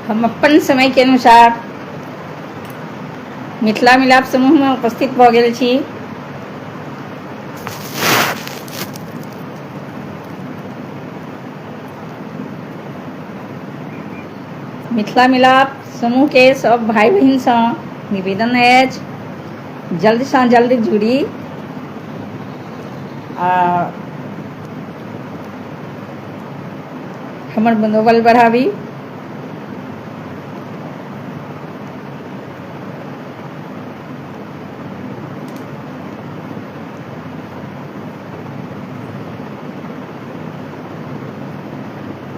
हम अपन समय के अनुसार मिथिला मिलाप समूह में उपस्थित भ गेल छी। मिथिला मिलाप समूह के सब भाई बहन से निवेदन अछि जल्द से जल्द जुड़ी आ हमर मनोबल बढ़ाबी।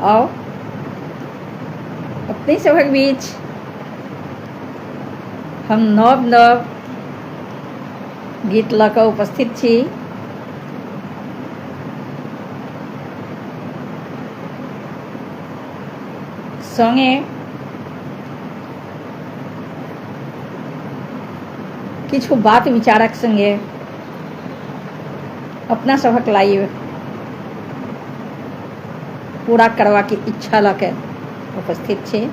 आओ अपने सभक बीच हम नव नव गीत लऽ कऽ उपस्थित छी। संगे किछु बात विचारक संगे अपना सभक लाइव पूरा करबाक इच्छा लऽ के उपस्थित छी।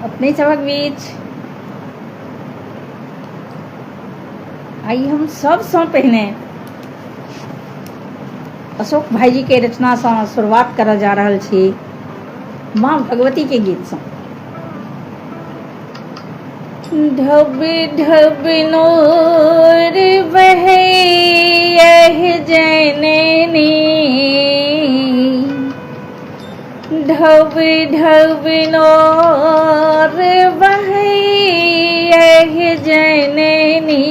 अपने सभक बीच आई हम सबसे पहले अशोक भाईजी के रचना से शुरुआत करल जा रहल छी माँ भगवती के गीत से। ढब ढब नोर बहे यह जननी, ढब ढब नोर बहे यह जननी,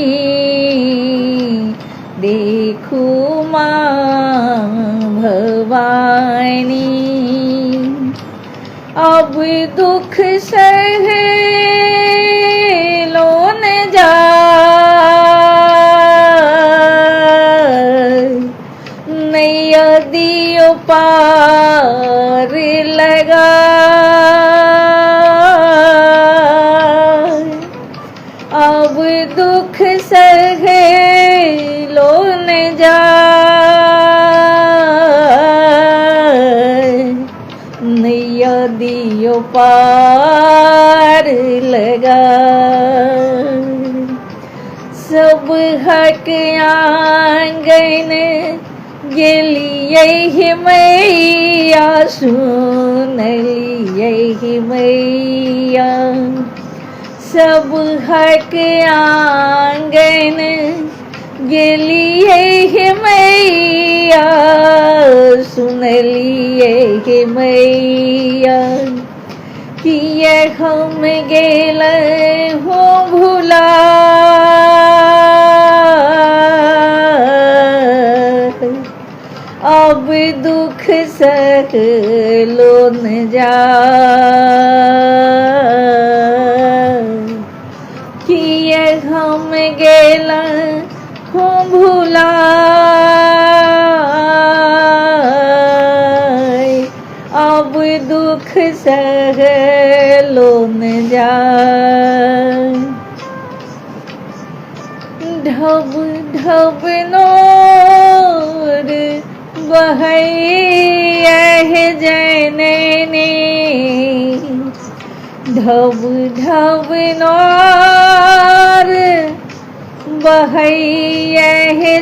देखू माँ भवानी अब दुख सहे लोन जाय, नैया दियो पार लगा, अब दुख सहे लोन जाय, नैया दियो पार लगा। सब हक आंगन गेलियै मैया, सुनलियै मैया, सब हक आंगन गेलिए हे मैया, सुनलिए हे मैया, किए हम गेल हो भुला। अब दुख सहलो न जा, किए हम गेल हो भुला। अब दुख सहलो न जा। ढब ढब नोर बहैया जननी, ढब ढब नोर बहैया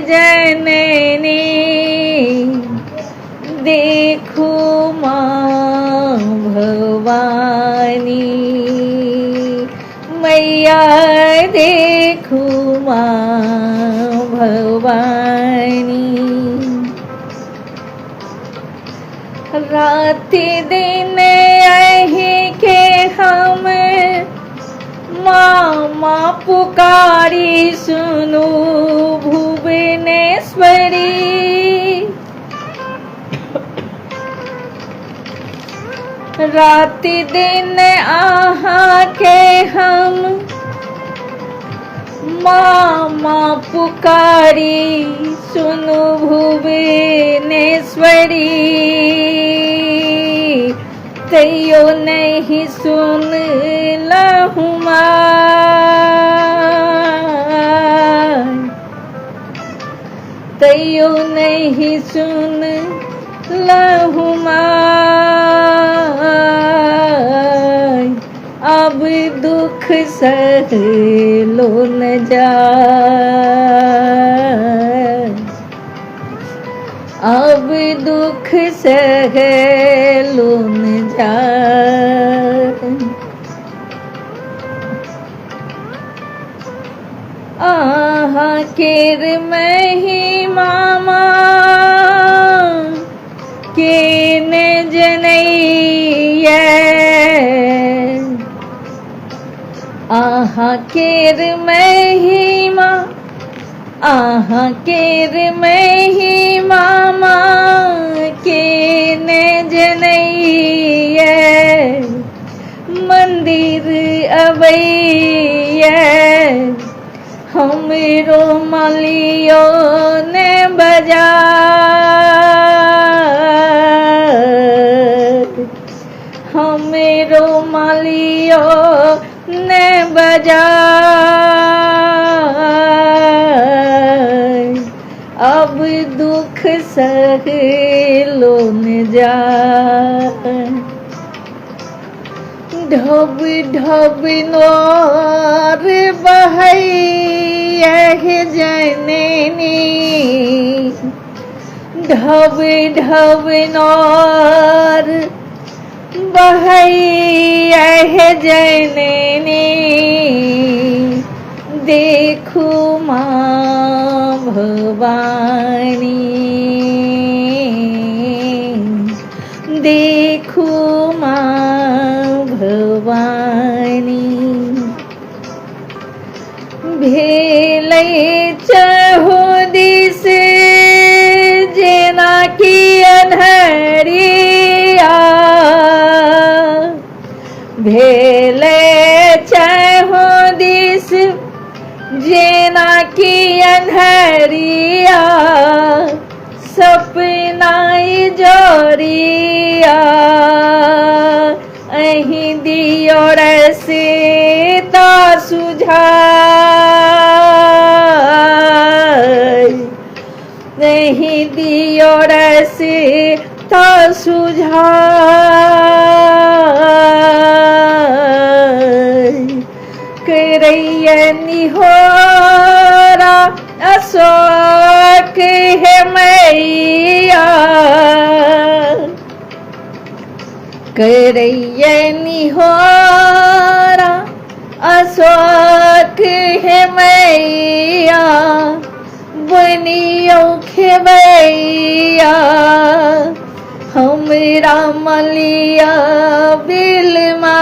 जननी। देखो माँ भवानी मैया, देखो माँ भवानी। रात दिन अहि के हम माँ पुकारी, सुनो भुवनेश्वरी। रात दिन आहा के हम माँ पुकारी, सुनो भुवनेश्वरी। तैयो नहीं सुन लहु तैयो नहीं सुन लहु। अब दुख सहलो न जा, अब दुख सहलो न जा। आहा केर महिमा के न जनैया, आहा केर महिमा, आहा केर महिमा के न जनैया। मंदिर अबैया हमरो मालियो ने बजा, हमरो मालियो ने बजा। अब दुख सहलो न जा। ढब ढब नोर बहैया जननी, ढब ढब नोर बहैया जननी। देखो माँ भवानी, देखो माँ भवानी। भेलै चहु दिस जेना की अन्हरिया, भेलै चहु दिस जेना की अन्हरिया। सपनाई जोरिया अहीं दियो रसीता सुझाई, नहीं दियो रसीता सुझाई। करैया निहोरा अशोक है मैया, करैया निहोरा अशोक है मैया बनियो खेबैया हमरा मलिया बिलमा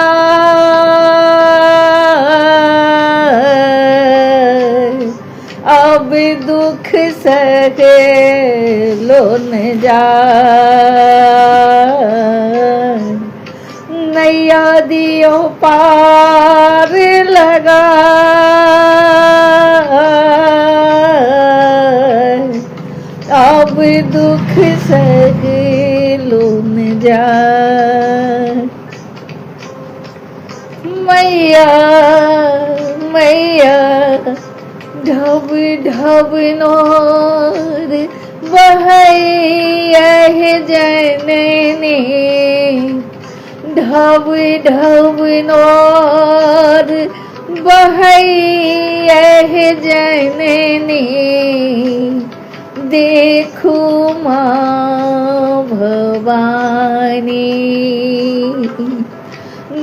अब दुख सहे लोन जा नैया दियो पार लगा अब दुख सहे लोन जा मैया मैया ढब ढब नोर बहैया जननी ढब ढब नोर बहैया जननी देखू माँ भवानी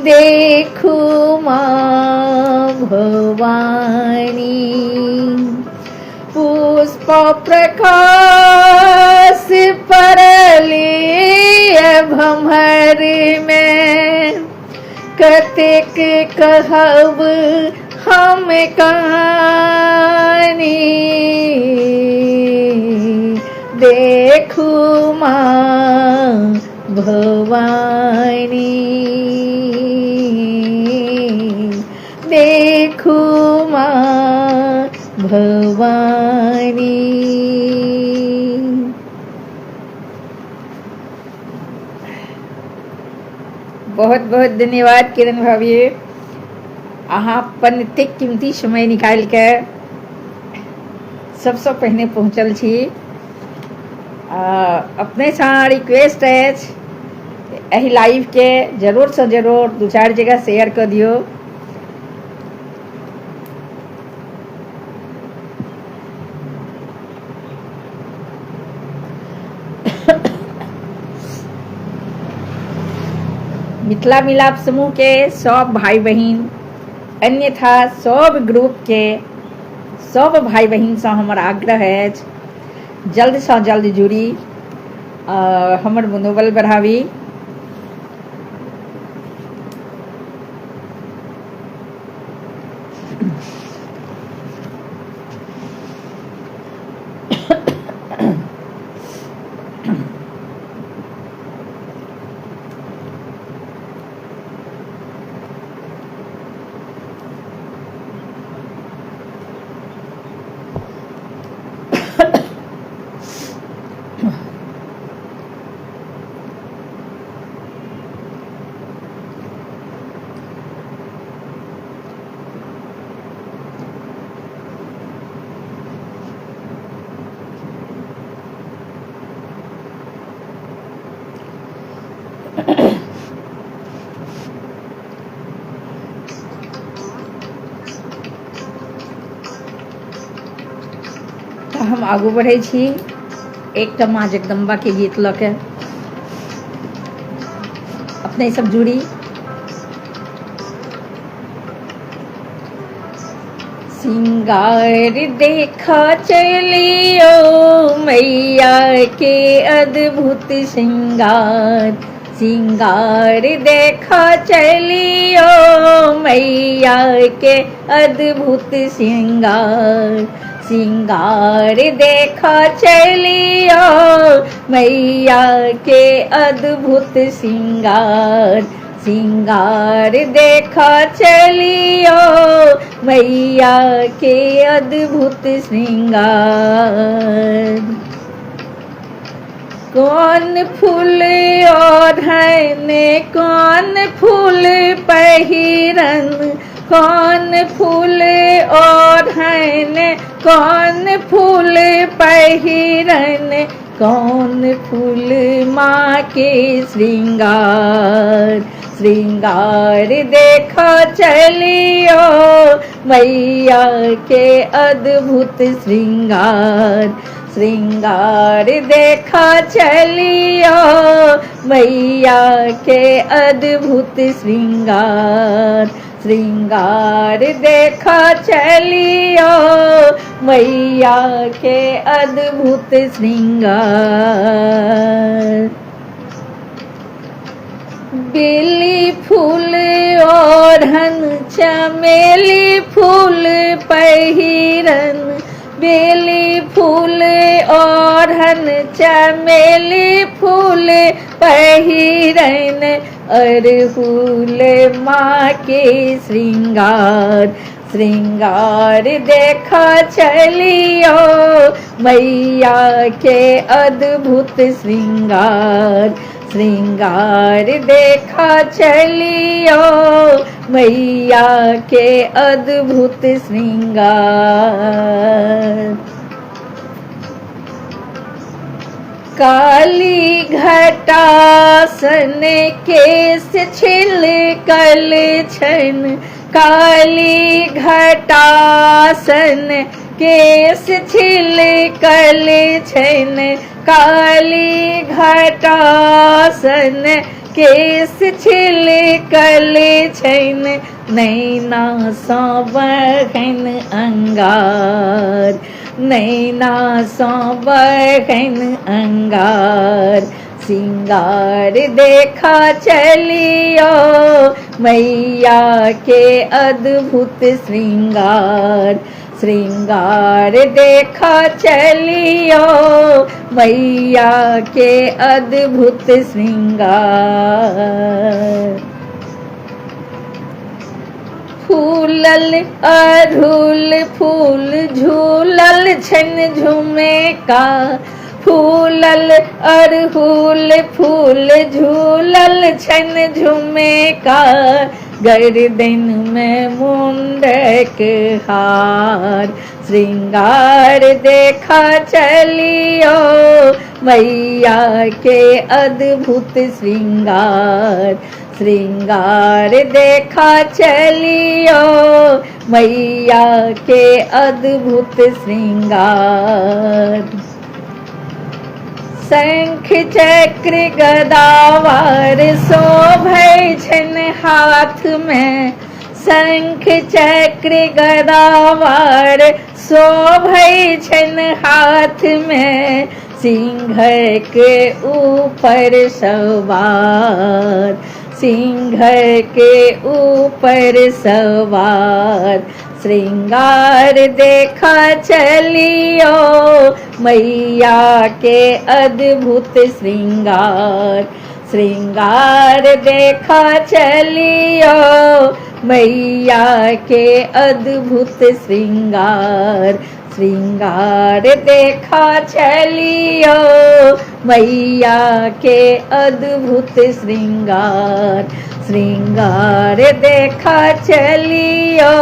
देखू माँ भवानी पुष्प प्रकाश परली भमर में कतेक कहब हम कहानी देखू माँ भवानी देखू माँ भवानी। बहुत बहुत धन्यवाद किरण भाभी, अहाँ अपन एतेक कीमती समय निकाल के सबसे पहले पहुँचल छी। अपने से रिक्वेस्ट अछि एहि लाइव के जरूर से जरूर 2-4 जगह शेयर कर दियो। मिथिला मिलाप समूह के सब भाई बहन अन्यथा सब ग्रुप के सब भाई बहन से हमर आग्रह अछि जल्द से जल्द जुड़ी, हमर मनोबल बढ़ावी। हम आगू बढ़े छी एकटा माँ जगदम्बा के गीत लऽ के। अपने सब जुड़ी। सिंगार देखा चलियो मैया के अद्भुत श्रृंगार, सिंगार देखा चलियो मैया के अद्भुत श्रृंगार, सिंगार देखा चलियो मैया के अद्भुत श्रृंगार, सिंगार देखा चलियो मैया के अद्भुत श्रृंगार। कौन फूल ओढ़न कौन फूल पहिरन, कौन फूल ओढ़न कौन फूल पहिरन, कौन फूल माँ के श्रृंगार, श्रृंगार देखा चलियो मैया के अद्भुत श्रृंगार, श्रृंगार देखा चलियो मैया के अद्भुत श्रृंगार, श्रृंगार देखा चलियो मैया के अद्भुत श्रृंगार। बेली फूल ओढ़न चमेली फूल पहिरन, बेली फूल ओढ़न चमेली फूल पहिरन, अरहुल माँ के श्रृंगार। श्रृंगार देखा चलियो मैया के अद्भुत श्रृंगार। श्रृंगार देखा चलियो मैया के अद्भुत श्रृंगार। काली घटासन केस छिलकल छन, काली घटासन केस छिलकल छन, काली घटासन केस छिलकल छन, नैना सा बहन अंगार, नैना सा बहन अंगार। श्रृंगार देखा चलियो मैया के अद्भुत श्रृंगार। श्रृंगार देखा चलियो मैया के अद्भुत श्रृंगार। फूलल अड़हुल फूल झूलल छन झूमे का, फूलल अड़हुल फूल झूलल छन झूमे का, गर्दन में मुंडक हार। श्रृंगार देखा चलियो मैया के अद्भुत श्रृंगार। श्रृंगार देखा चलियो मैया के अद्भुत श्रृंगार। शंख चक्र गदावार शोभै छन हाथ में, शंख चक्र गदावार शोभै छन हाथ में, सिंह के ऊपर सवार, सिंह के ऊपर सवार। श्रृंगार देखा चलियो मैया के अद्भुत श्रृंगार। श्रृंगार देखा चलियो मैया के अद्भुत श्रृंगार। श्रृंगार देखा चलियो मैया के अद्भुत श्रृंगार। श्रृंगार देखा चलियो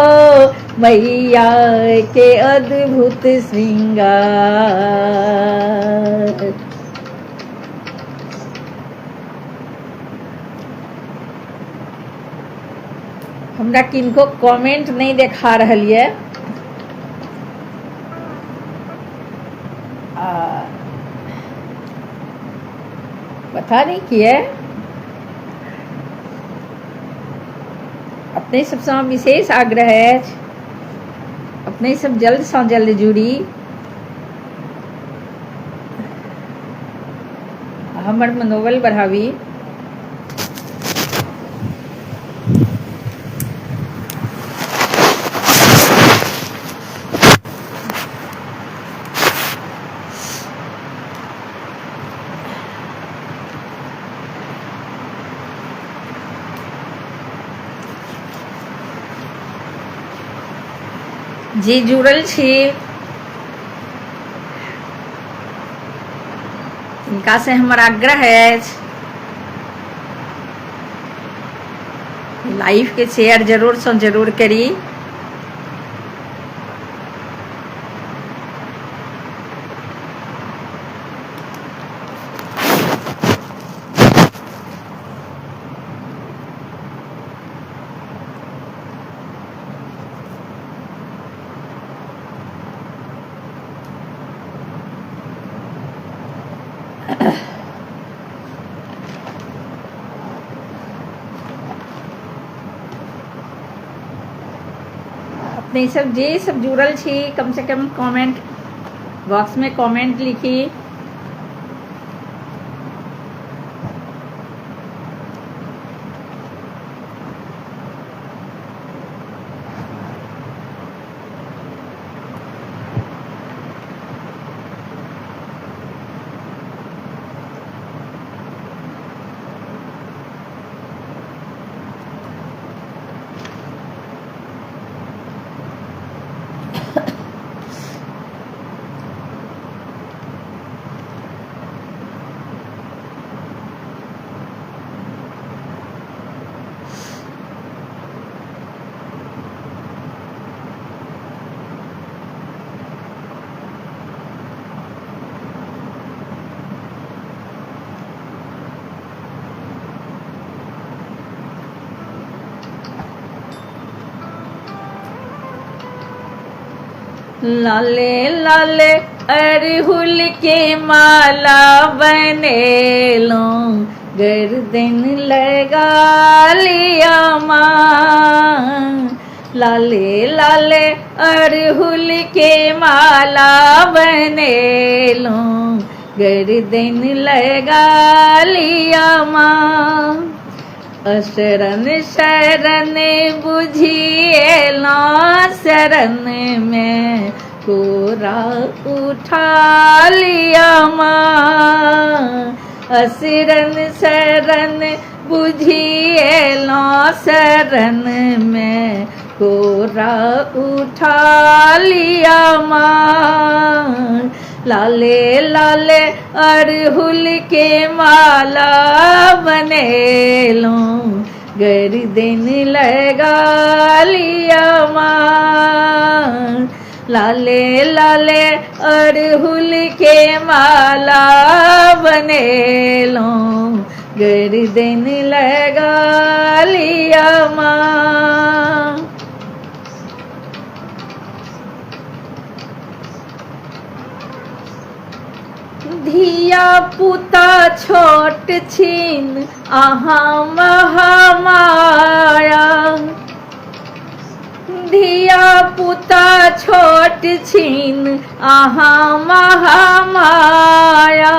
मैया के अद्भुत श्रृंगार। हमरा किनको कमेंट नहीं देखा रहल है, पता नहीं किए। अपने सबसे विशेष आग्रह है अपने सब जल्द से जल्द जुड़ी। हमर मनोबल बढ़ावी। जी जुड़ल छी, इनका से हमर आग्रह है लाइव के शेयर जरूर से जरूर करी। अपने सब जे सब जुड़ल छी कम से कम कमेंट बॉक्स में कमेंट लिखी। लाले लाले अरहुल के माला बनेलो गर्दन लगा लिया माँ। लाले लाले अरहुल के माला बनेलो गर्दन लगा लिया माँ। शरण शरण बुझिएला शरण में कोरा उठा लिया माँ। शरण शरण बुझिएला शरण में कोरा उठा लिया माँ। लाले लाले अरहुल के माला बनेलो गर्दन लगा लिया माँ। लाले लाले अरहुल के माला बनेलो गर्दन लगा लिया माँ। धिया पुता छोट छीन अहाँ महामाया। धिया पुता छोट छीन अहाँ महामाया।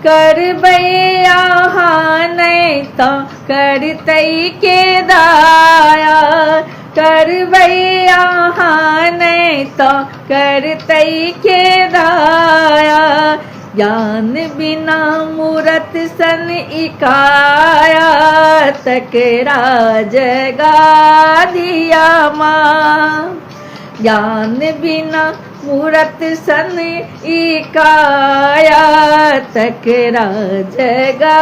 करबै अहाँ नहीं तो करतै के दाया। करबै अहाँ नहीं तो करतै के दाया। ज्ञान बिना मूरत सन इकाया तकरा जगा दिया माँ। ज्ञान बिना मूरत सन इकाया तकरा जगा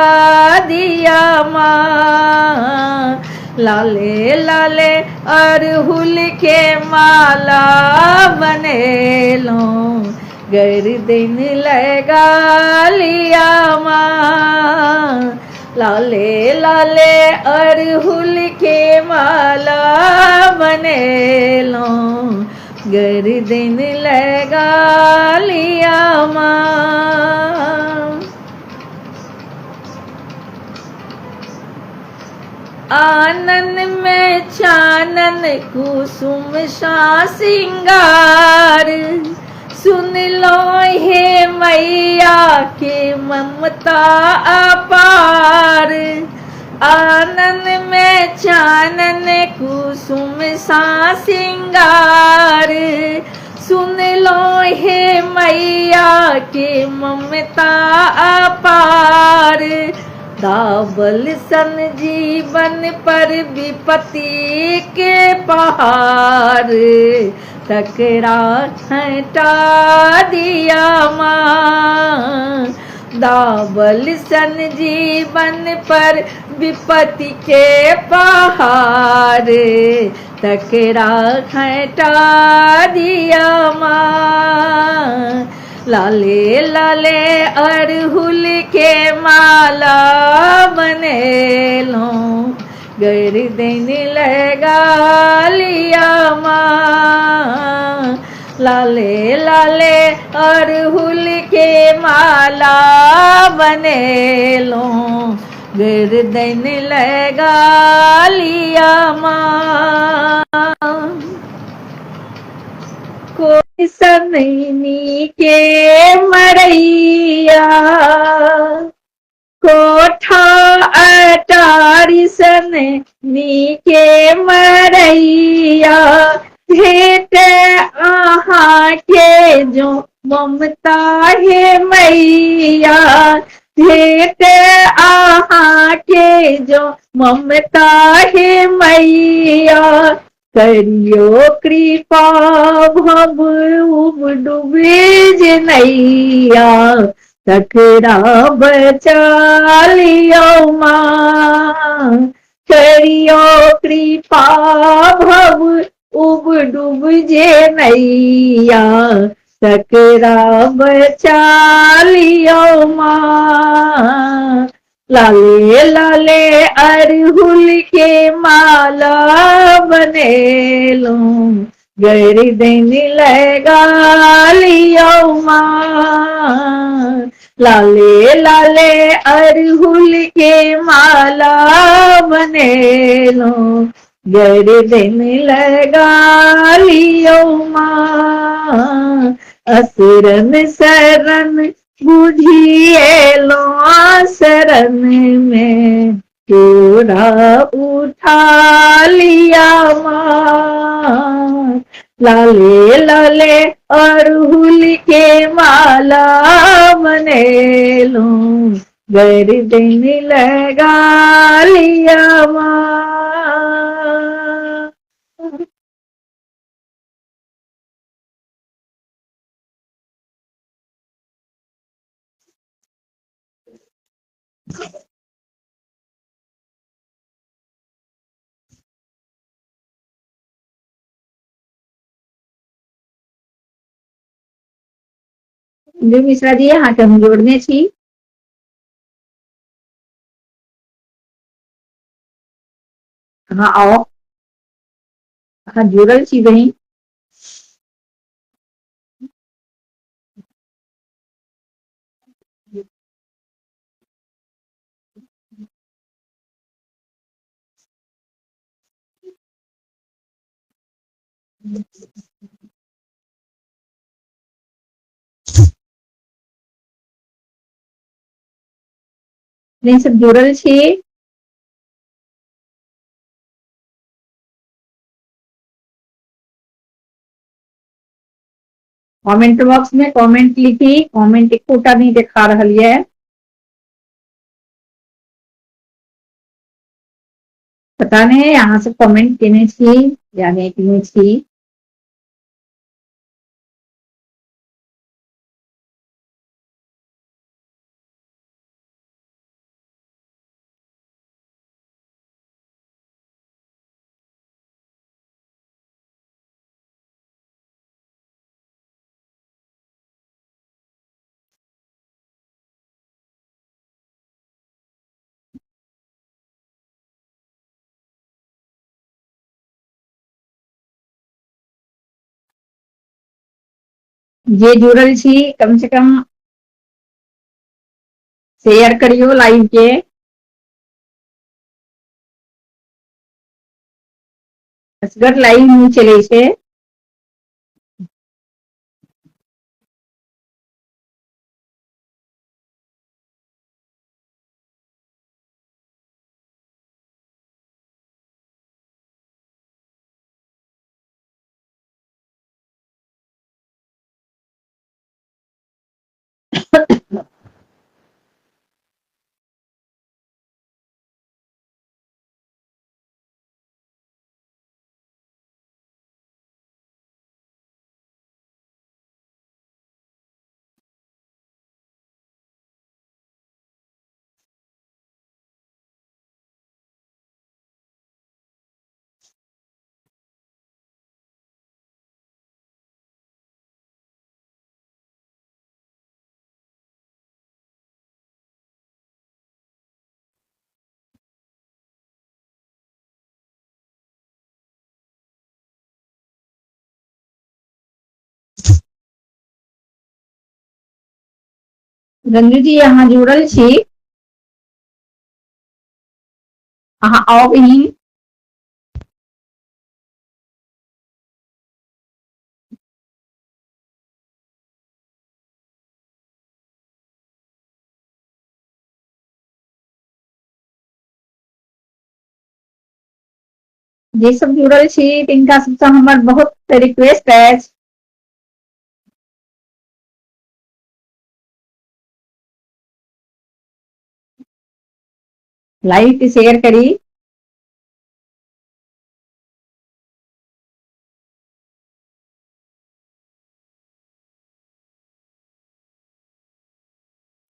दिया माँ। लाले लाले अरहुल के माला बनेलो गर्दन लगा लिया माँ। लाले लाले अरहुल के माला बनेलो गर्दन लगा लिया माँ। आनन में चानन कुसुम सा सिंगार। सुन लो हे मैया के ममता अपार। आनन में चानन कुसुम सा सिंगार। सुन लो हे मैया के ममता अपार। दावल सन जीवन पर विपत्ति के पहाड़ तकरा हटा दिया माँ। दावल सन जीवन पर विपत्ति के पहाड़ तकरा हटा दिया माँ। लाले लाले अरहुल के माला बनेलो गर्दन लगा लिया माँ। लाले लाले अरहुल के माला बनेलो गर्दन लगा लिया माँ। सनैनी के मरैया कोठा अटारी सनैनी के मरैया भेट अहाँ के जो ममता है मैया भेट अहाँ के जो ममता है मैया करियो कृपा भव उब डूबे नैया तकरा बचा लियो माँ करियो कृपा भव उब डूब जे नैया तकरा बचा लियो माँ लाले लाले अरहुल के माला बनेलू गर्दन लगा लियो माँ लाले लाले अरहुल के माला बनेलू गर्दन लगा लियो माँ असुरन शरण बुझिएलो शरण में चोरा उठा लिया माँ लाले लाले अरहुल के माला बनेलू गर्दन लगा लिया माँ। मिश्रा जी अहाँ के हम जोड़ने छी अहाँ आओ अहाँ जुड़ल छी बहिन नहीं सब जुड़ल छी कमेंट बॉक्स में कमेंट लिखी कमेंट एकोटा नहीं देखा रहल ये पता नहीं अहाँ सब कमेंट केने छी या नहीं केने छी जे जुड़ल छी कम से कम शेयर करियो लाइव के असगर लाइव नहीं चले छे रंजू जी अहाँ जुड़ल छी अहाँ आओ बहिन जे सब जुड़ल छी तिनका सबसँ हमर बहुत रिक्वेस्ट अछि लाइक शेयर करी।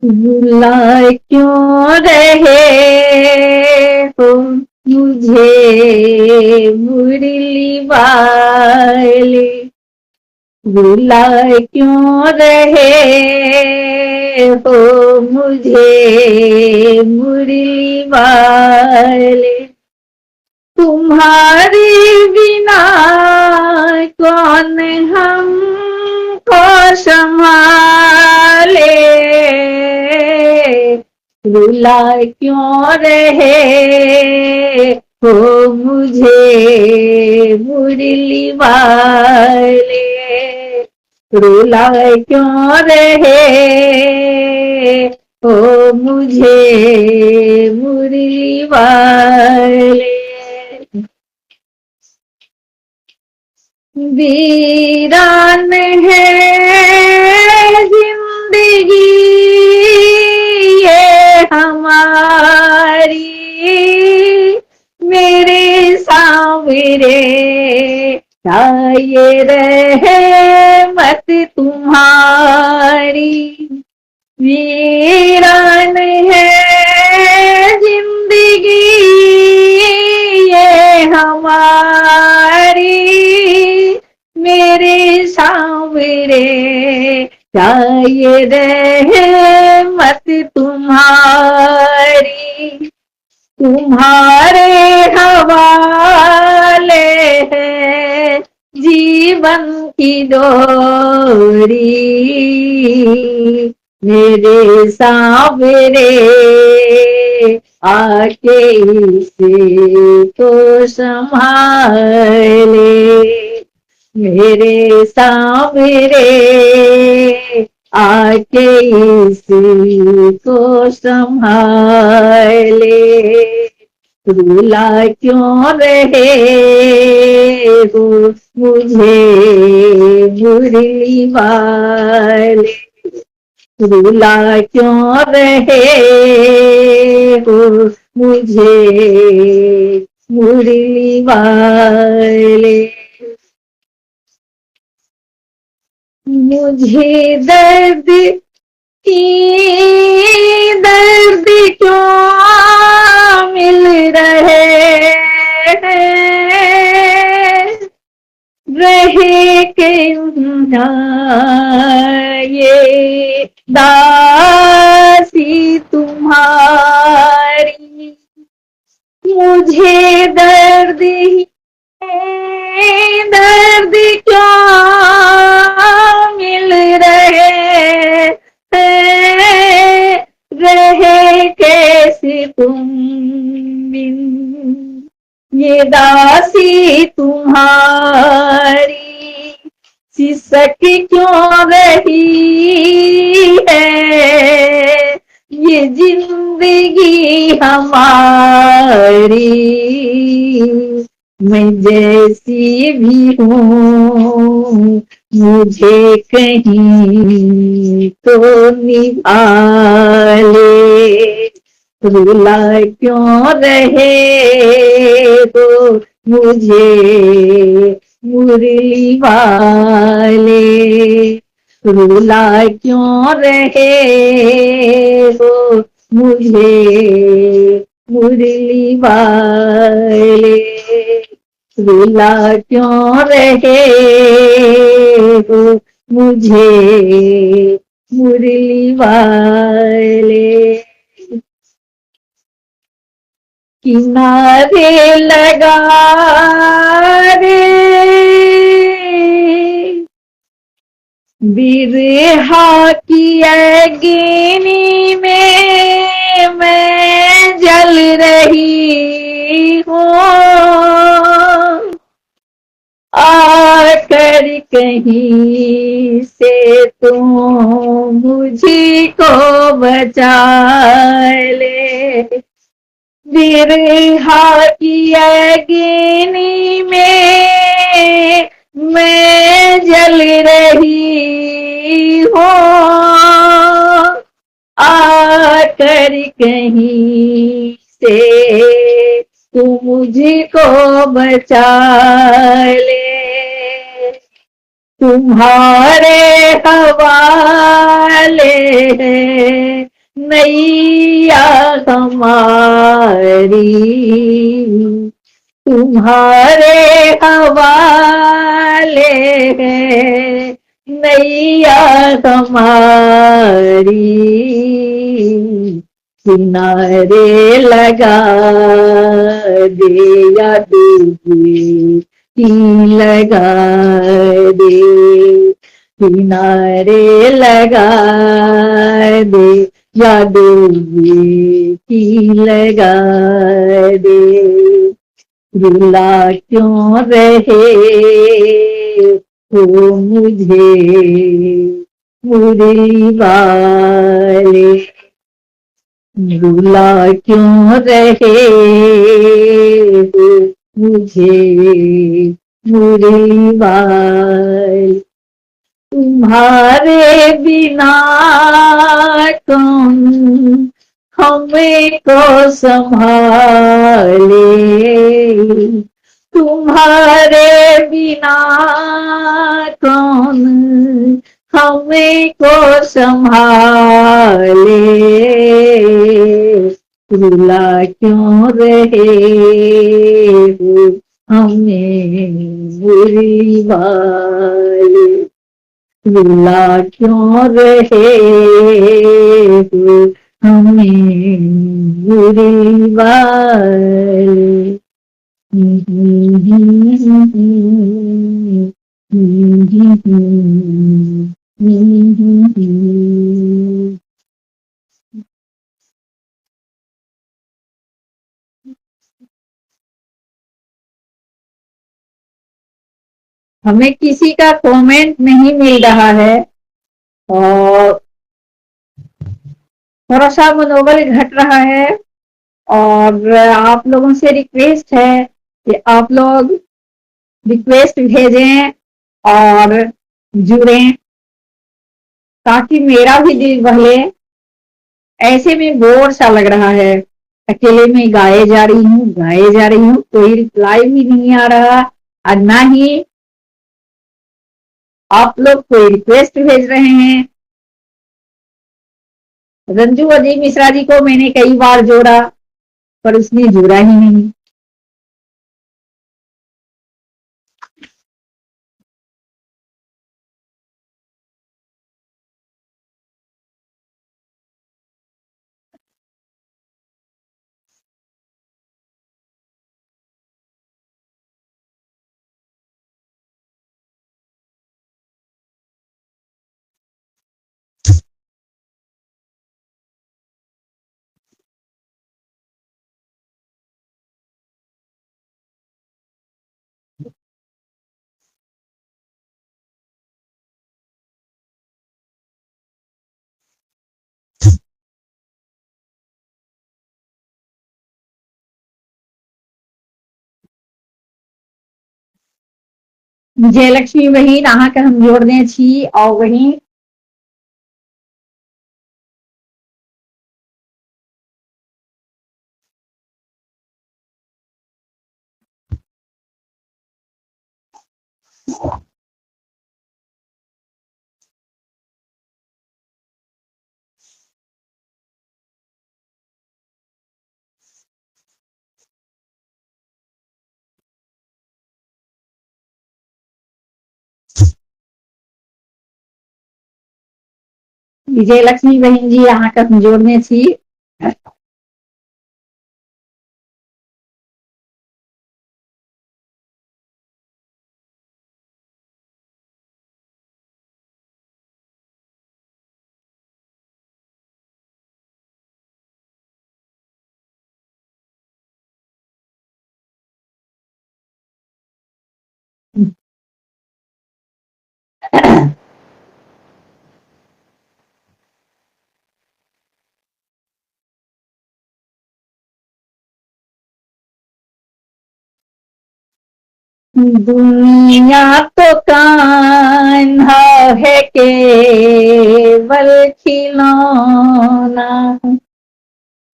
भुला क्यों रहे हो मुझे मुरली वाले, भुला क्यों रहे हो मुझे मुरली वाले, तुम्हारे बिना कौन हमको संभाले, रुला क्यों रहे हो मुझे मुरली वाले, रुला क्यों रहे हो मुझे मुरली वाले। वीरान है जिंदगी ये हमारी, मेरे सांवरे ये रहमत तुम्हारी, वीरान है जिंदगी ये हमारी, मेरे सांवरे ये रहमत तुम्हारी, तुम्हारे हवाले है जीवन की डोरी, मेरे सांवरे आके इसे तो संभाले, मेरे सांवरे आके इसी को संभाले, रुला क्यों रहे हो मुझे मुरली वाले, रुला क्यों रहे हो मुझे मुरली वाले, मुझे दर्द दर्द क्यों मिल रहे हैं, रहे क्यों ये दासी तुम्हारी, मुझे दर्द दर्द क्यों मिल रहे हैं, रहे कैसे तुम बिन ये दासी तुम्हारी, सिसक क्यों रही है ये जिंदगी हमारी, मैं जैसी भी हूँ मुझे कहीं तो निभा ले, रुला क्यों रहे हो मुझे मुरली वाले, रुला क्यों रहे हो मुझे मुरली वाले, रुला क्यों रहे हो मुझे मुरली वाले, किनारे लगा रे बिरहा की अग्नि में मैं जल रही हूँ, आकर कहीं से तुम मुझको बचा ले, बिरहा की अग्नि में मैं जल रही हूँ, आकर कहीं से तू मुझको बचा ले, तुम्हारे हवाले है नैया हमारी, तुम्हारे हवाले है नैया हमारी, किनारे लगा दे या डूबी की लगा दे, किनारे लगा दे या डूबी की लगा दे, रुला क्यों रहे हो मुझे मुरी वाले, रुला क्यों रहे हो मुझे मुरी वाले, तुम्हारे बिना कौन हमें को संभाले, तुम्हारे बिना कौन हमें को संभाले, रुला क्यों रहे हो हमें बुरी वाले, रुला क्यों रहे हो हमें बुरी वाले। हमें किसी का कमेंट नहीं मिल रहा है और थोड़ा सा मनोबल घट रहा है, और आप लोगों से रिक्वेस्ट है कि आप लोग रिक्वेस्ट भेजें और जुड़ें ताकि मेरा भी दिल बहले। ऐसे में बोर सा लग रहा है, अकेले में गाए जा रही हूँ, कोई रिप्लाई भी नहीं आ रहा और ना ही आप लोग कोई रिक्वेस्ट भेज रहे हैं। रंजू अजीम मिश्रा जी को मैंने कई बार जोड़ा पर उसने जुड़ा ही नहीं। जयलक्ष्मी बहिन अहाँके हम जोड़ने छी और वही विजयलक्ष्मी बहन जी अहाँके हम जोड़ने छी। दुनिया तो कान्हा है केवल खिलौना,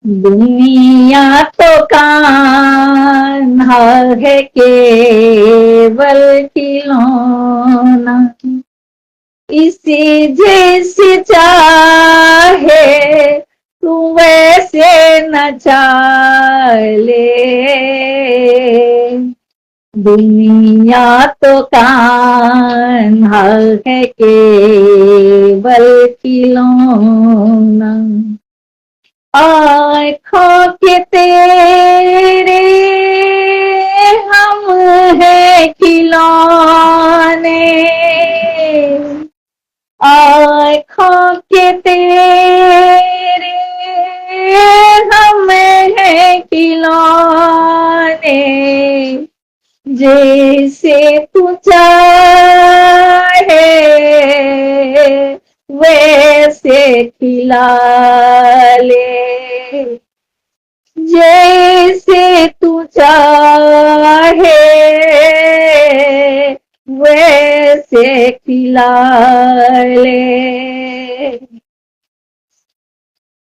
दुनिया तो कान्हा है केवल खिलौना, इसी जैसे चाहे तू वैसे न चाले, दुनिया तो कान्हा है केवल खिलौना, आँखों के तेरे हम है खिलौने, आँखों के तेरे हम है खिलौने, जैसे तू चाहे वैसे खिला ले, जैसे तू चाहे वैसे खिला ले,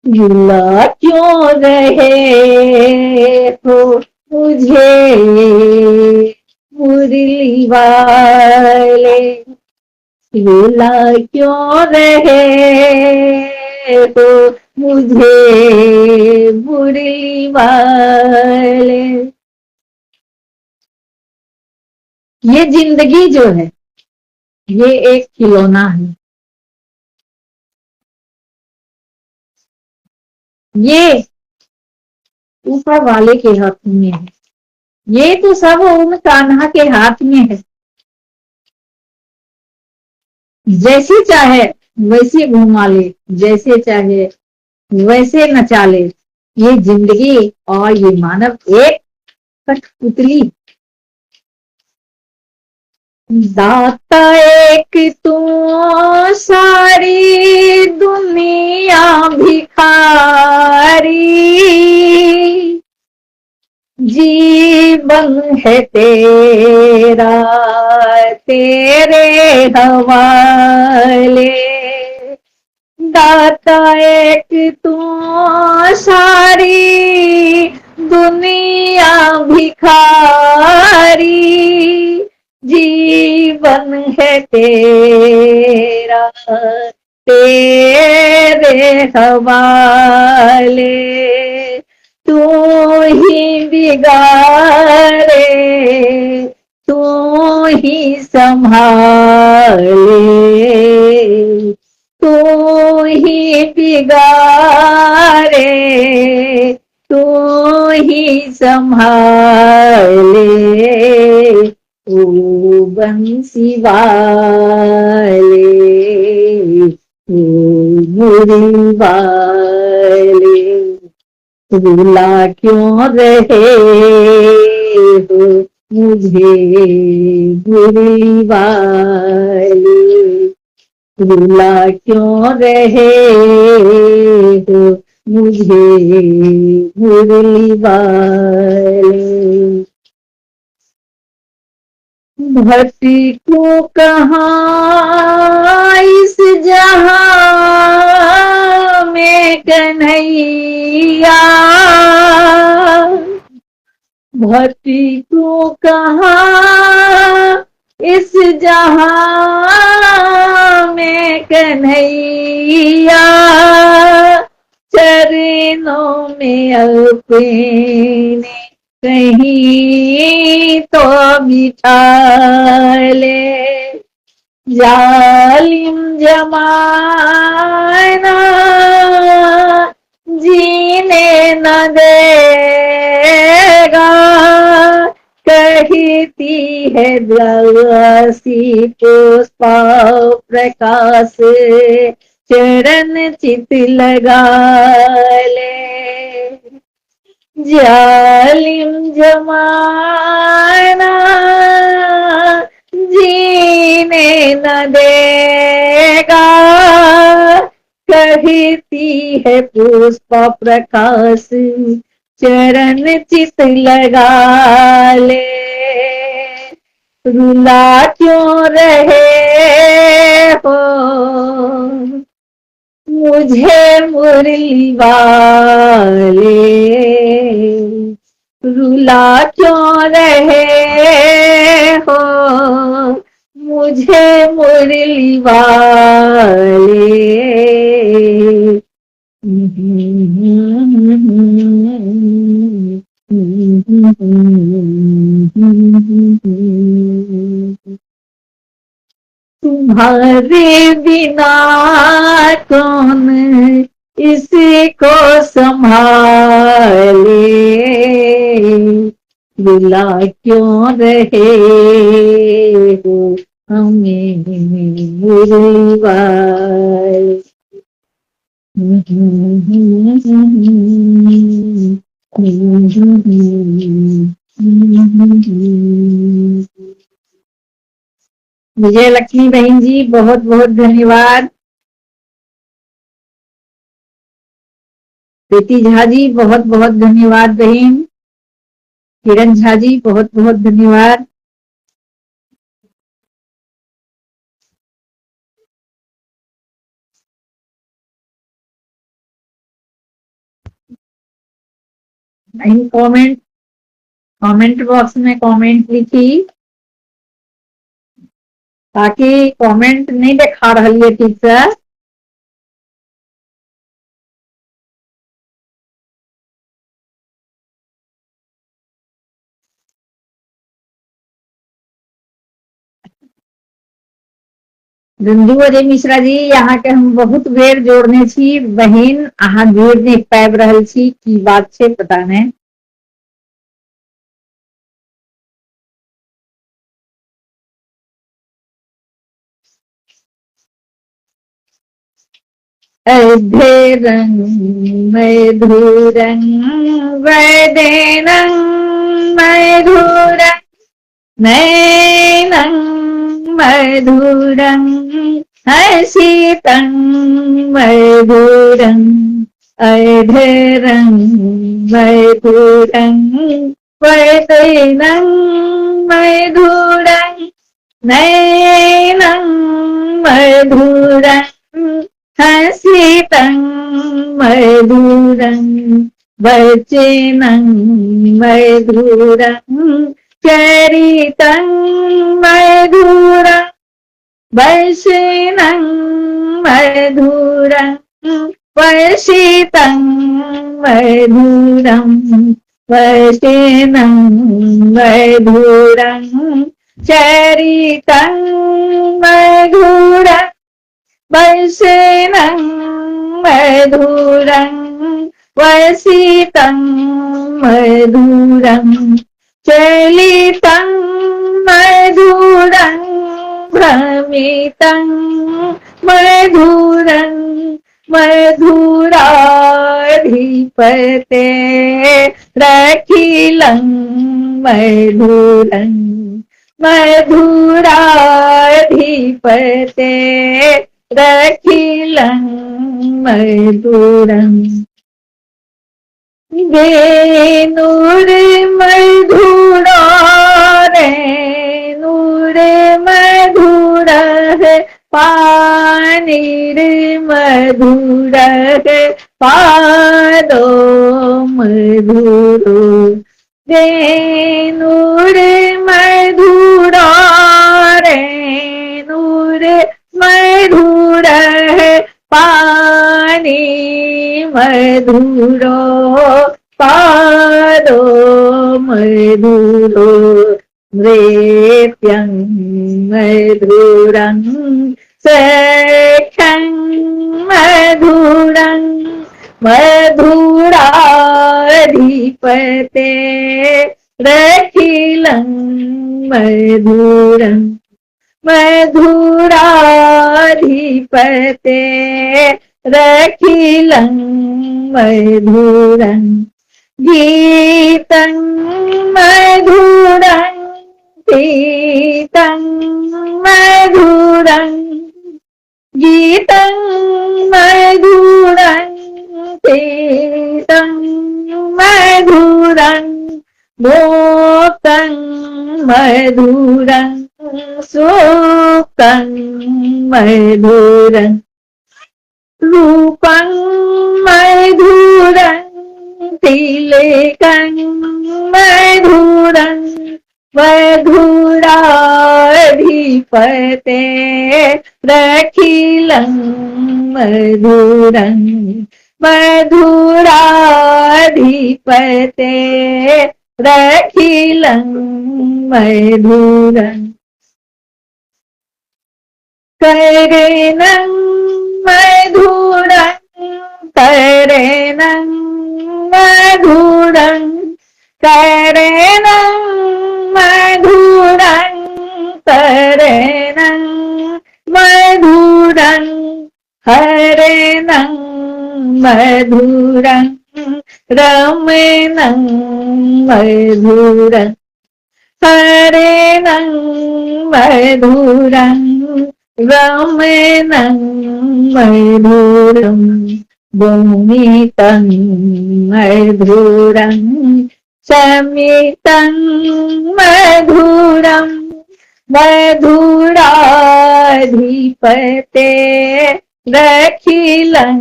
रुला क्यों रहे हो मुझे मुरली वाले, रुला क्यों रहे हो मुझे मुरली वाले। ये जिंदगी जो है ये एक खिलौना है, ये ऊपर वाले के हाथ में है, ये तो सब उन कान्हा के हाथ में है, जैसे चाहे वैसे घुमा ले, जैसे चाहे वैसे नचा ले, ये जिंदगी और ये मानव एक कठपुतली, दाता एक तू सारी दुनिया भिखारी, जीवन है तेरा तेरे हवाले, दाता एक तू सारी दुनिया भिखारी, जीवन है तेरा तेरे हवाले, तू ही बिगाड़े तू ही संभाले, तू ही बिगाड़े तू ही संभाले, ओ बंसी वाले ओ मुरली वाले, रुला क्यों रहे हो मुझे मुरली वाले, रुला क्यों रहे हो मुझे मुरली वाले। भक्ति को कहाँ इस जहां में कन्हैया, भक्ति को कहाँ इस जहां में कन्हैया, चरणों में अपने कहीं तो बिठा ले, जालिम जमाना जीने न देगा, कहती है द्रवसी पुष्पा प्रकाश चरण चित लगा ले, जालिम जमाना जीने न देगा, कहती है पुष्प प्रकाश चरण चित लगा ले, रुला क्यों रहे हो मुझे मुरली वाले, रुला क्यों रहे हो मुझे मुरली वाले। तुम्हारे बिना कौन इसी को संभाले, रुला क्यों रहे हो हमें मुरली वाले। विजय लक्ष्मी बहन जी बहुत बहुत धन्यवाद। प्रीति झा जी बहुत बहुत धन्यवाद बहन। किरण झा जी बहुत बहुत धन्यवाद। नहीं कमेंट बॉक्स में कमेंट लिखी, ताकि कमेंट नहीं दिखा रही है ठीक से। रंजू अजय मिश्रा जी यहाँ के हम बहुत बेर जोड़ने छी बहन, अहाँ जोड़ नहीं पाबि रहल छी, की बात छै पता नहीं। अधेरंग मधुरंग वदेनं मधुरं नैनं मधुरं हसितं मधुरं। अधेरं मधुरं वदेनं मधुरं नैनं मधुरं हसितं मधुरं वचनं मधुरं चरितं मधुरं वचनं मधुरं वसितं मधुरं वचनं मधुरं चरितं मधुरं वचनं मधुरं वसितं मधुरं चलितं मधुरं भ्रमितं मधुरं मधुराधिपते रखिलं मधुरं मधुराधिपते रखिलं मधुरं। वेणुर मधुरा रेणुर मधुर पानीर मधुर पादो मधुरो। रेणुर मधुरा रेणुर मधुर पानी मधुरो पादो मधुरो। नृत्यं मधुरं सख्यं मधुरं मधुराधिपते रखिलं मधुरं मधुराधिपते रखिलं मधुरं। गीतं मधुरं गीतं मधुरं गीतं मधुरं गीतं मधुरं मोक्तं मधुरं सूक्तं मधुरं रूपं मधुरं तिलकं मधुरं मधुराधिपते रखिलं मधुरं मधुराधिपते रखिलं मधुरं करेनं मधुरं करेनं मधुरं करेनं मधुरं करेनं मधुरं हरेनं मधुरं रमेनं मधुरं हरेनं मधुरं रमेनं मधुरं भूमितं मधुरं समितं मधुरं मधुराधिपते रखिलं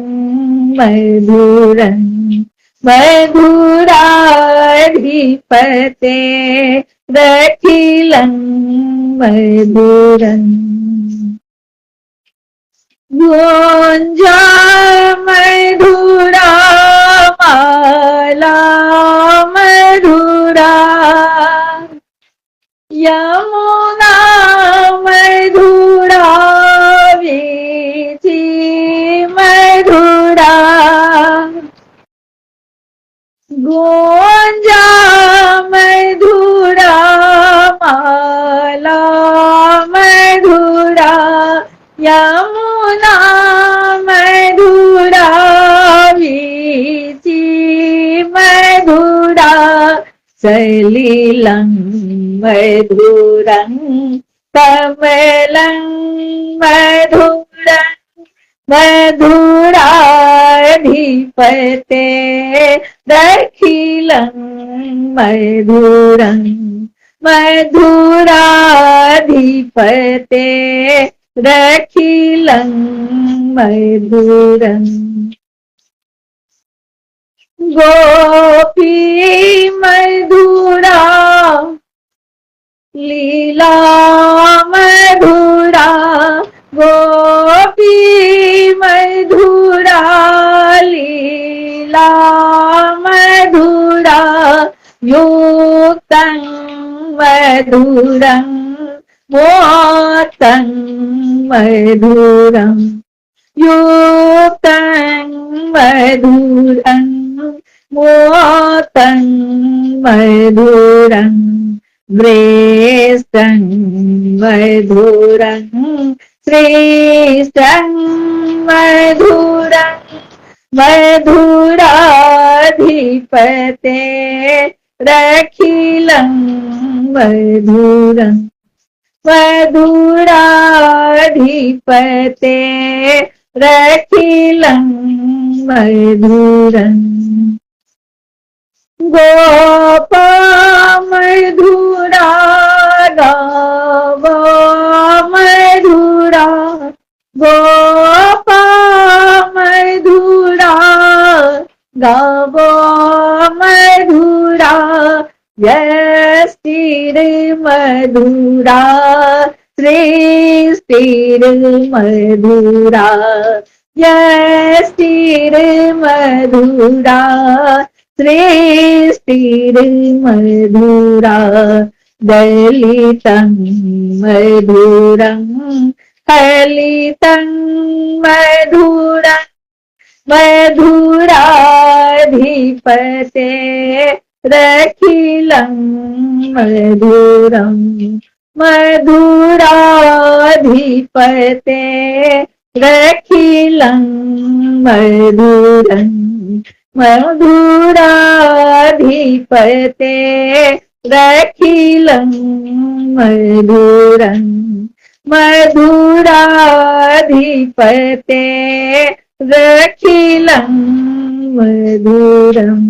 मधुरं मधुराधिपते रखिलं मधुरं गोंजा मधुरा माला मधुरा यमुना मधुरा वीथी मधुरा गोंजा मधुरा माला मधुरा यमुना मधुरा वीथी मधुरा सलिलं मधुरं कमलं मधुरं मधुराधिपते रखिलं मधुरं मधुराधिपते रखिलं मधुरं गोपी मधुरा लीला मधुरा गोपी मधुरा लीला मधुरा युक्तं मधुरं मोक्तं मधुरं युक्तं मधुरं मोक्तं मधुरं श्रेष्ठं मधुरं श्रेष्ठं मधुरं मधुराधिपते रखिलं मधुरं मधुराधिपते रखिलं मधुरं गोपा मधुरा गावा मधुरा गोपा मधुरा गावा मधुरा यष्टिर मधुरा सृष्टिर मधुरा यष्टिर मधुरा सृष्टिर मधुरा दलितं मधुरं हलितं मधुरं मधुराधिपते रखिलं मधुरं मधुराधिपते रखिलं मधुरं मधुराधिपते रखिलं मधुरं मधुराधिपते रखिलं मधुरम्।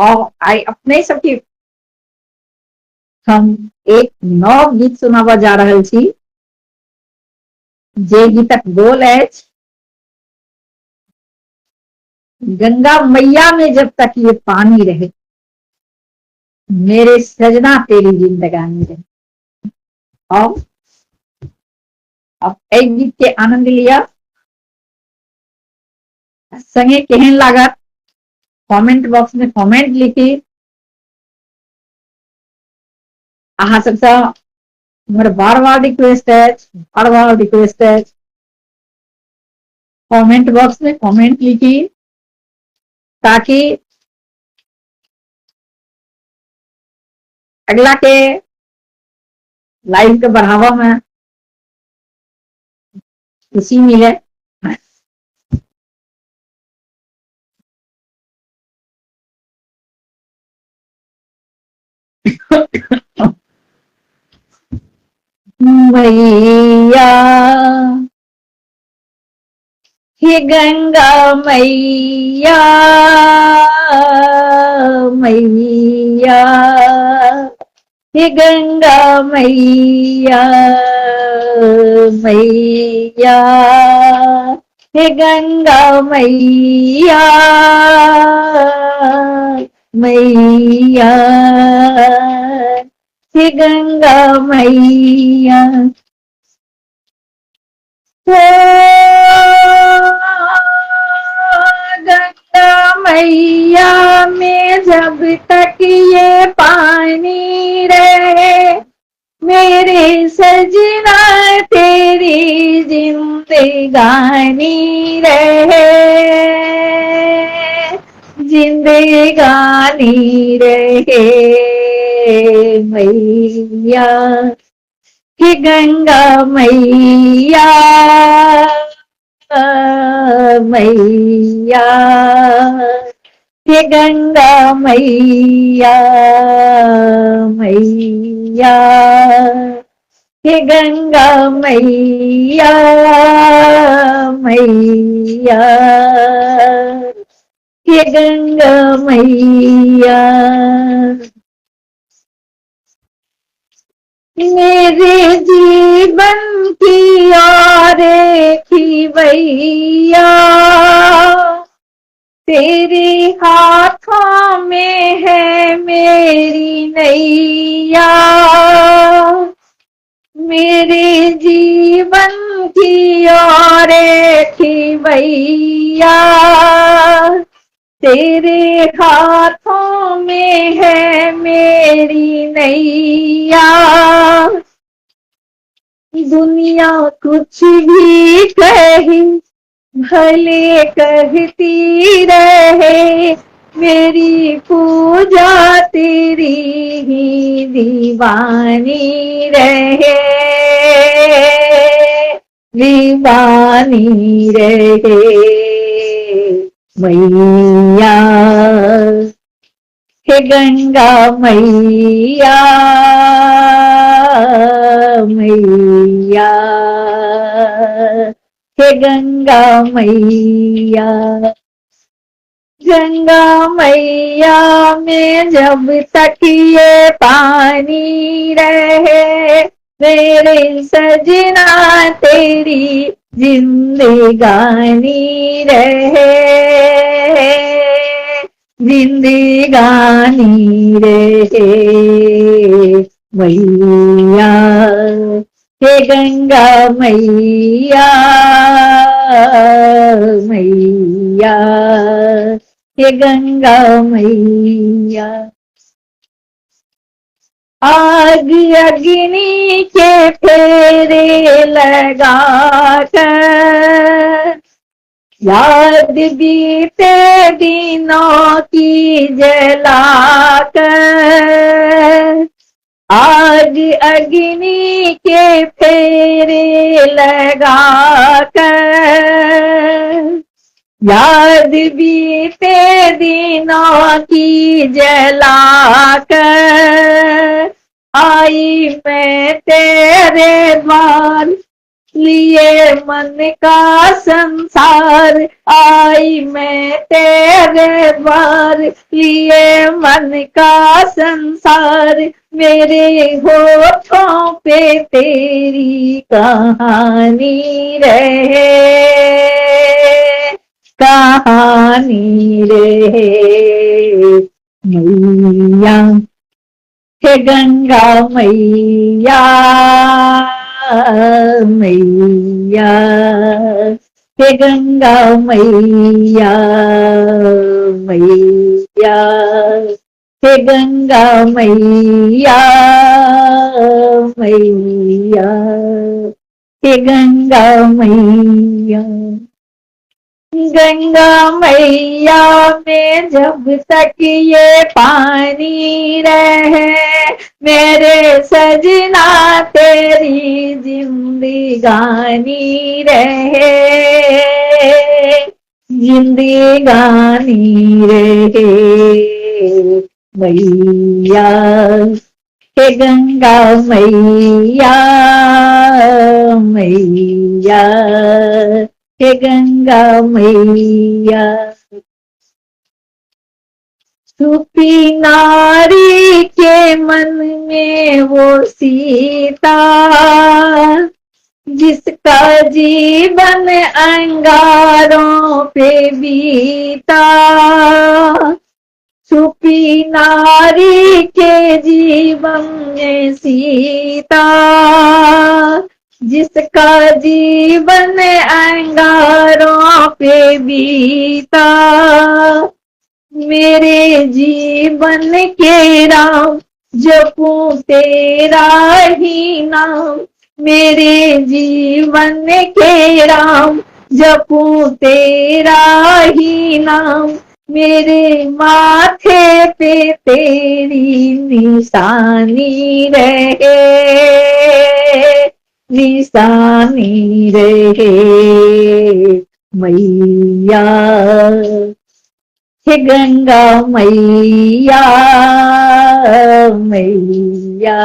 और आई अपने सबके हम एक नव गीत सुनाबा जा रहल छी, जे गीतक बोल अछि, गंगा मैया में जब तक ये पानी रहे, मेरे सजना तेरी जिंदगानी रहे। और अब एक गीत के आनंद लिया, संगे केहन लागत कमेंट बॉक्स में कमेंट लिखी। अहाँ सबसे हमर बार बार रिक्वेस्ट है, कमेंट बॉक्स में कमेंट लिखी, ताकि अगला के लाइव के बढ़ावा में खुशी मिले। मैया हे गंगा मैया, मैया हे गंगा मैया, मैया हे गंगा मैया, मैया हे गंगा मैया। गंगा मैया में जब तक ये पानी रहे, मेरे सजना तेरी जिंदगानी रहे, जिंदगानी रहे। मैया हे गंगा मैया, मैया हे गंगा मैया, मैया हे गंगा मैया, मैया हे गंगा मैया। मेरे जीवन की और थी भैया, तेरे हाथों में है मेरी नैया, मेरे जीवन की और थी भैया, तेरे हाथों में है मेरी नैया। दुनिया कुछ भी कहे, भले कहती रहे, मेरी पूजा तेरी ही दीवानी रहे, दीवानी रहे। मैया हे गंगा मैया, मैया हे गंगा मैया। गंगा मैया में जब तक ये पानी रहे, मेरे सजना तेरी जिंदगानी रहे, जिंदगानी रहे। मैया हे गंगा मैया, मैया हे गंगा मैया। आग अग्नि के फेरे लगा कर, याद बीते दिनों की जलाकर, आग अग्नि के फेरे लगा कर, याद बीते दिनों की जलाकर, आई मैं तेरे द्वार लिए मन का संसार, आई मैं तेरे द्वार। लिए मन का संसार, मेरे होठों पे तेरी कहानी रहे, कहानी रहे। मैया हे गंगा मैया, मैया हे गंगा मैया, मैया हे गंगा मैया, मैया हे गंगा मैया। गंगा मैया में जब तक ये पानी रहे, मेरे सजना तेरी जिंदगानी रहे, जिंदगानी रहे। मैया हे गंगा मैया, मैया हे गंगा मैया। सुपी नारी के मन में वो सीता, जिसका जीवन अंगारों पे बीता। सुपी नारी के जीवन में सीता, जिसका जीवन अंगारों पे बीता। मेरे जीवन के राम जपूं तेरा ही नाम, मेरे जीवन के राम जपूं तेरा ही नाम। मेरे माथे पे तेरी निशानी रहे, निशानी रहे। मैया हे गंगा मैया, मैया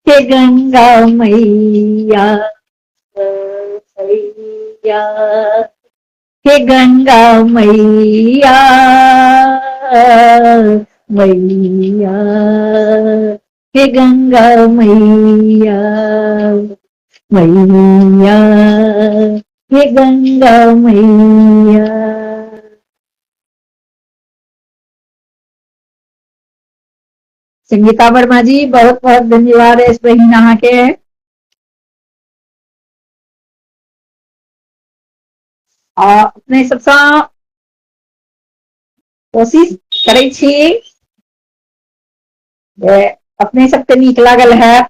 हे गंगा मैया, मैया हे गंगा मैया, मैया हे गंगा मैया, मैया हे गंगा मैया। संगीता वर्मा जी, बहुत बहुत धन्यवाद इस बहन नहा के। और अपने सबसे कोशिश करे छी अपने सबके नीक लागल है,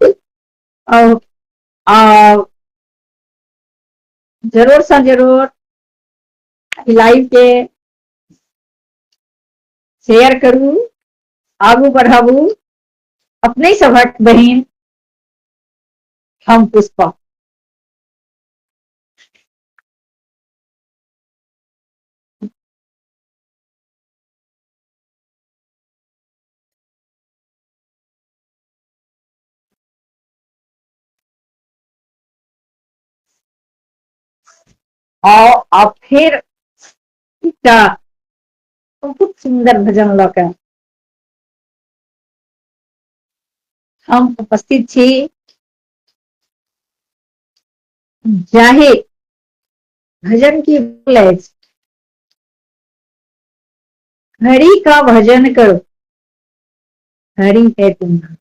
और जरूर से जरूर लाइव के शेयर करू, आगू बढ़ाबू। अपने सभक बहन हम पुष्पा। और अब फिर बहुत सुंदर भजन लके हम उपस्थित छी। जाहे भजन की बोले, हरि का भजन करो, हरि है तुम्हारा।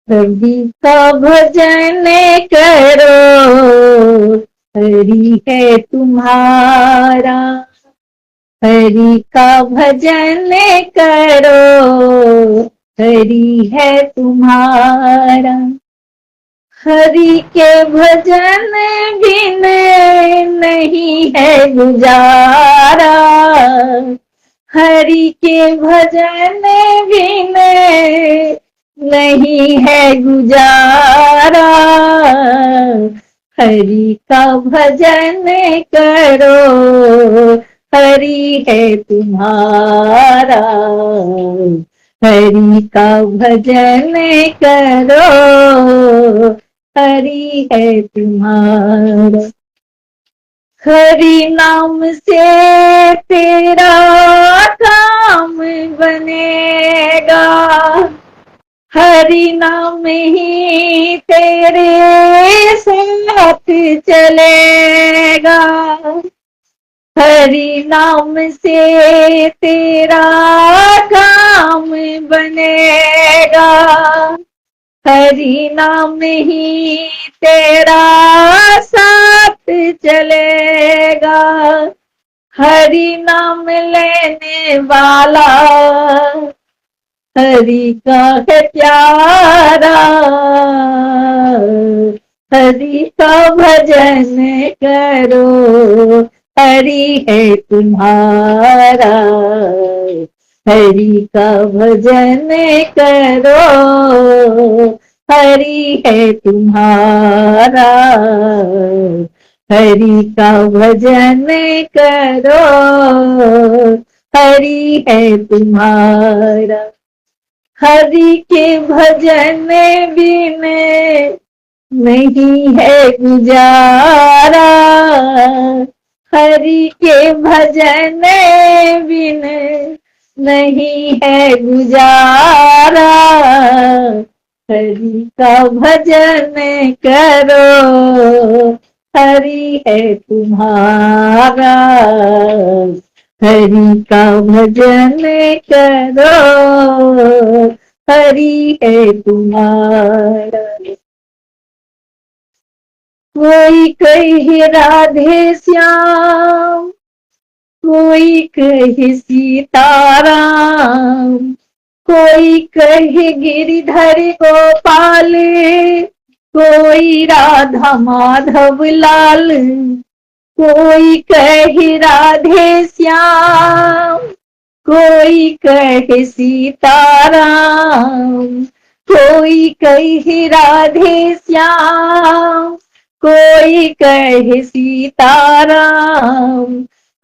हरि का भजन करो, हरि है तुम्हारा। हरि का भजन करो, हरि है तुम्हारा। हरि के भजन बिन नहीं है गुजारा, हरि के भजन बिन नहीं है गुजारा, हरि का भजन करो, हरि है तुम्हारा, हरि का भजन करो, हरि है तुम्हारा। हरि नाम से तेरा काम बनेगा, हरि नाम ही तेरे साथ चलेगा, हरि नाम से तेरा काम बनेगा, हरि नाम ही तेरा साथ चलेगा, हरि नाम लेने वाला हरि का है प्यारा, हरि का भजन करो, हरि है तुम्हारा, हरि का भजन करो, हरि है तुम्हारा, हरि का भजन करो, हरि है तुम्हारा। हरि के भजन बिन नहीं है गुजारा, हरि के भजन बिन नहीं है गुजारा, हरि का भजन करो, हरि है तुम्हारा, हरि का भजन करो, हरि है तुम्हारा। कोई कहे राधे श्याम, कोई कहे सीताराम, कोई कहे गिरिधर गोपाल, कोई राधा माधव लाल, कोई कहे राधे श्याम, कोई कहे सीताराम, कोई कहे राधे श्याम, कोई कहे सीताराम,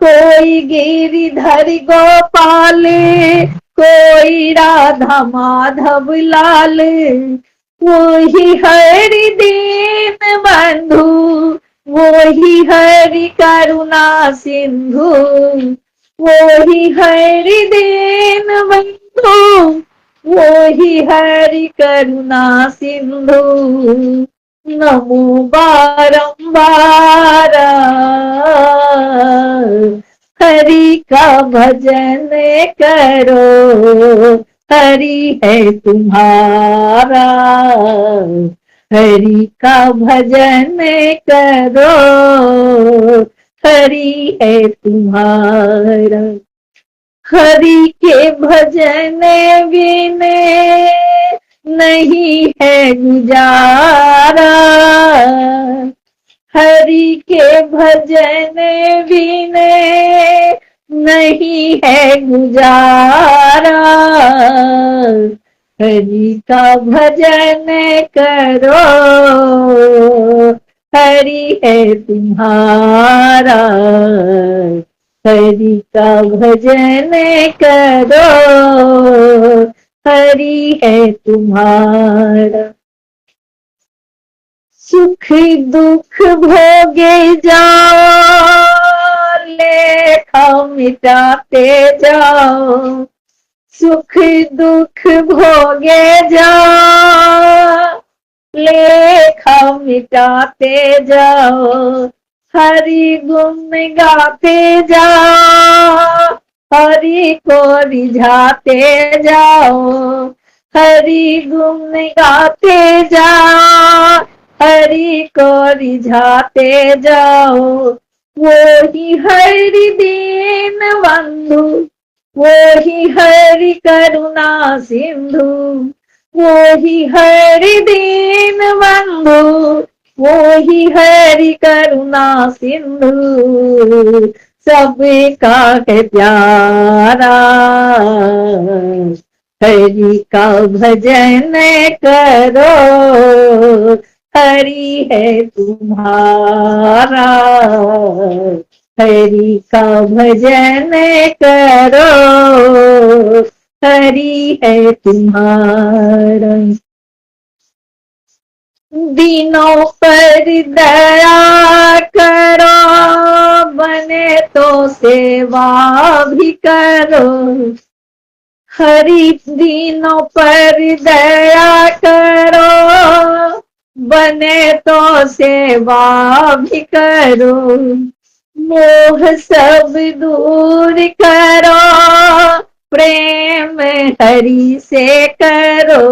कोई गिरिधर गोपाल, कोई राधा माधव लाल, वही हरि दीन बंधु, वही हरि करुणा सिंधु, वही हरि दीन बंधु, वही हरि करुणा सिंधु, नमो बारंबार, हरि का भजन करो, हरि है तुम्हारा, हरि का भजन करो, हरि है तुम्हारा। हरि के भजन बिन नहीं है गुजारा, हरि के भजन बिन नहीं है गुजारा, हरि का भजन करो, हरि है तुम्हारा, हरि का भजन करो, हरि है तुम्हारा। सुख दुख भोगे जाओ, लेखा मिटाते जाओ, सुख दुख भोगे जाओ, लेखा मिटाते जाओ, हरि गुण गाते जाओ, हरि को रिझाते जाओ, हरि गुण गाते जाओ, हरि को रिझाते जाओ, वही हरि दीन बंधु, वही हरि करुणा सिंधु, वही हरि दीन बंधु, वही हरि करुणा सिंधु, सबका है प्यारा, हरि का भजन करो, हरि है तुम्हारा। हरि का भजन करो, हरि है तुम्हारा। दीनों पर दया करो, बने तो सेवा भी करो। हरि दीनों पर दया करो, बने तो सेवा भी करो। मोह सब दूर करो, प्रेम हरि से करो।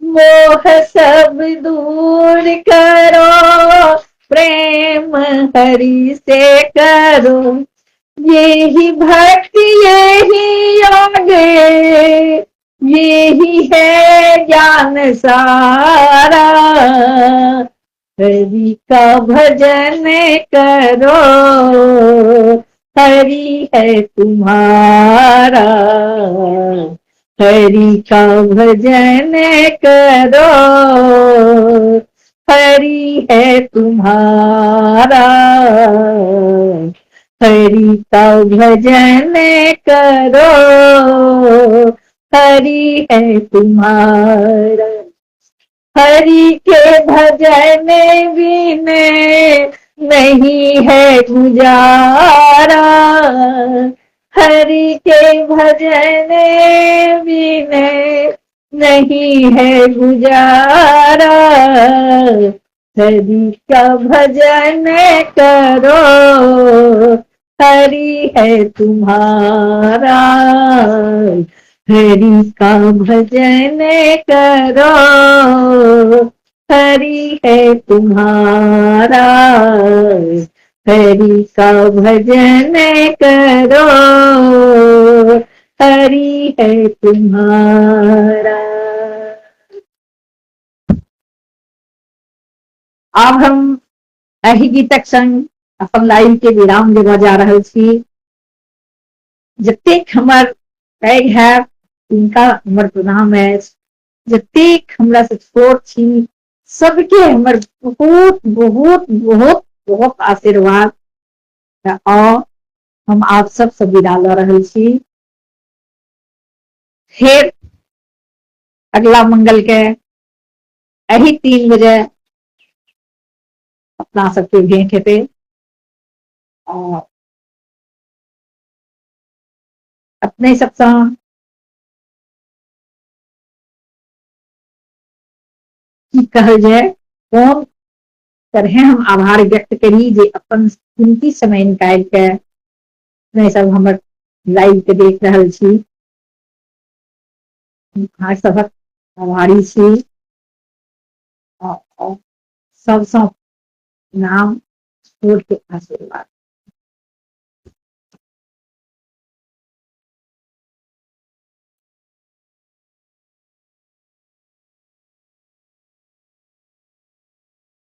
मोह सब दूर करो, प्रेम हरि से करो। यही भक्ति यही योग, यही है ज्ञान सारा। हरि का भजन करो, हरि है तुम्हारा। हरि का भजन करो, हरि है तुम्हारा। हरि का भजन करो, हरि है तुम्हारा। हरि के भजन बिने नहीं है गुजारा। हरि के भजन बिने नहीं है गुजारा। हरि का भजन करो, हरि है तुम्हारा। हरि का भजन करो, हरि है तुम्हारा। हरि का भजन करो, हरि है तुम्हारा। आब हम एहि गीतक संग अपन लाइन के विराम देबऽ जा रहल छी। जतेक हमर पैघ है तिनका हमर प्रणाम अछि, जतेक हमरा से छोट छी सबके हमर बहुत बहुत बहुत बहुत आशीर्वाद। और हम आप सबसे विदा लऽ रहल छी। फेर अगला मंगल के एही 3 बजे अपना सबके भेंट हेतै। और अपने सबसँ की कहल जाय, कोन तरहे हम आभार व्यक्त करी जे अपन कीमती समय निकालि के अपने सब हमर लाइव के देख रहल छी। अहाँ सबहक आभारी छी। सबसँ नाम छोट के आशीर्वाद।